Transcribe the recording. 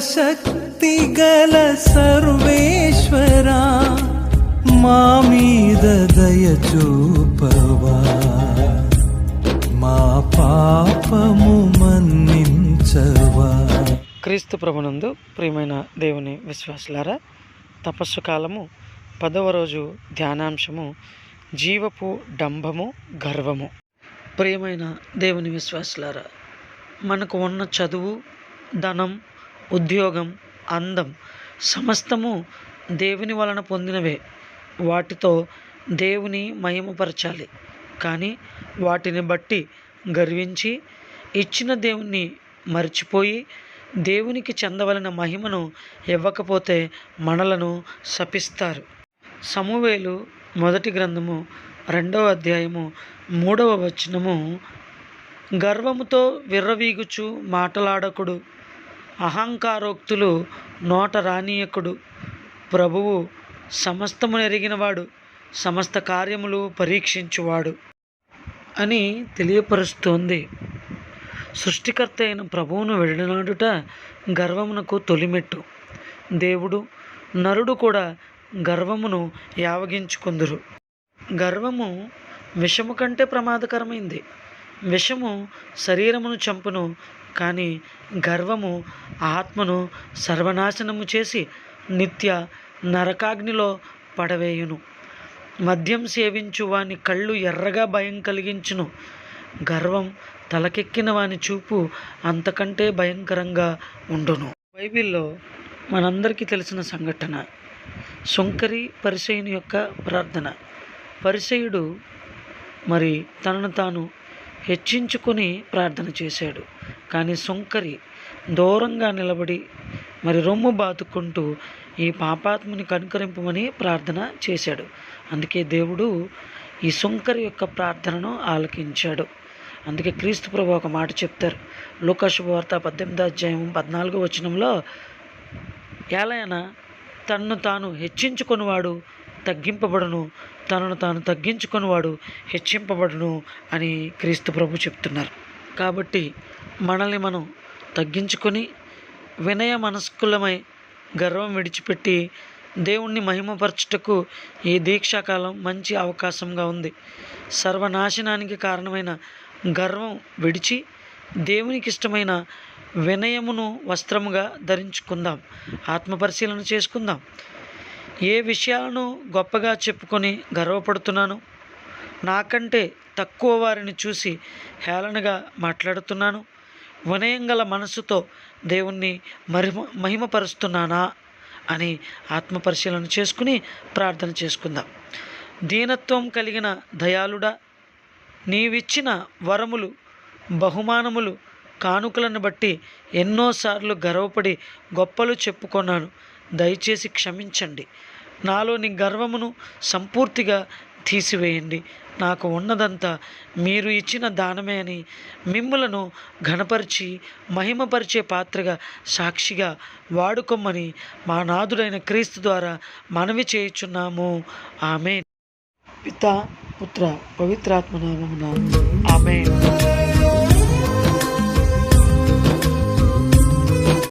సర్వశక్తి గల సర్వేశ్వరా, మా మీద దయ చూపవా, మా పాపము మన్నించవా. క్రీస్తు ప్రభునందు ప్రియమైన దేవుని విశ్వాసులారా, తపస్సు కాలము 10వ రోజు ధ్యానాంశము జీవపు డంబము గర్వము. ప్రియమైన దేవుని విశ్వాసులారా, మనకు ఉన్న చదువు, ధనం, ఉద్యోగం, అందం సమస్తము దేవుని వలన పొందినవే. వాటితో దేవుని మహిమపరచాలి. కానీ వాటిని బట్టి గర్వించి ఇచ్చిన దేవుణ్ణి మర్చిపోయి దేవునికి చెందవలన మహిమను ఇవ్వకపోతే మనలను శపిస్తారు. సమూయేలు మొదటి గ్రంథము 2వ అధ్యాయము 3వ వచనము, గర్వముతో విర్రవీగుచు మాటలాడకుడు, అహంకారోక్తులు నోట రానీయకుడు. ప్రభువు సమస్తము ఎరిగినవాడు, సమస్త కార్యములు పరీక్షించువాడు అని తెలియపరుస్తోంది. సృష్టికర్త అయిన ప్రభువును విడనాడుట గర్వమునకు తొలిమెట్టు. దేవుడు, నరుడు కూడా గర్వమును యావగించుకుందురు. గర్వము విషము కంటే ప్రమాదకరమైంది. విషము శరీరమును చంపును, కానీ గర్వము ఆత్మను సర్వనాశనము చేసి నిత్య నరకాగ్నిలో పడవేయును. మద్యం సేవించు వాని కళ్ళు ఎర్రగా భయం కలిగించును. గర్వం తలకెక్కిన వాని చూపు అంతకంటే భయంకరంగా ఉండును. బైబిల్లో మనందరికీ తెలిసిన సంఘటన సుంకరి పరిసయ్యుని యొక్క ప్రార్థన. పరిసయ్యుడు తనను తాను హెచ్చించుకొని ప్రార్థన చేశాడు. కానీ సుంకరి దూరంగా నిలబడి రొమ్ము బాతుకుంటూ ఈ పాపాత్ముని కనుకరింపమని ప్రార్థన చేశాడు. అందుకే దేవుడు ఈ సుంకరి యొక్క ప్రార్థనను ఆలకించాడు. అందుకే క్రీస్తు ప్రభు ఒక మాట చెప్తారు. లూకా శుభవార్త 18వ అధ్యాయం 14వ వచనంలో, ఏలయన తన్ను తాను హెచ్చించుకొనివాడు తగ్గింపబడును, తనను తాను తగ్గించుకొనివాడు హెచ్చింపబడును అని క్రీస్తు ప్రభు చెప్తున్నారు. కాబట్టి మనల్ని మనం తగ్గించుకొని వినయ మనస్కులమై గర్వం విడిచిపెట్టి దేవుణ్ణి మహిమపరచుటకు ఈ దీక్షాకాలం మంచి అవకాశంగా ఉంది. సర్వనాశనానికి కారణమైన గర్వం విడిచి దేవునికి ఇష్టమైన వినయమును వస్త్రముగా ధరించుకుందాం. ఆత్మపరిశీలన చేసుకుందాం. ఏ విషయాలను గొప్పగా చెప్పుకొని గర్వపడుతున్నాను? నాకంటే తక్కువ వారిని చూసి హేళనగా మాట్లాడుతున్నాను? వినయం గల మనసుతో దేవుణ్ణి మహిమపరుస్తున్నానా అని ఆత్మపరిశీలన చేసుకుని ప్రార్థన చేసుకుందాం. దీనత్వం కలిగిన దయాళుడా, నీవిచ్చిన వరములు, బహుమానములు, కానుకలను బట్టి ఎన్నోసార్లు గర్వపడి గొప్పలు చెప్పుకొన్నాను. దయచేసి క్షమించండి. నాలోని గర్వమును సంపూర్తిగా తీసివేయండి. నాకు ఉన్నదంతా మీరు ఇచ్చిన దానమే అని మిమ్ములను ఘనపరిచి మహిమపరిచే పాత్రగా, సాక్షిగా వాడుకోమని మా నాథుడైన క్రీస్తు ద్వారా మనవి చేయుచున్నాము. ఆమేన్. పితా, పుత్ర, పవిత్రాత్మ నామమున ఆమేన్.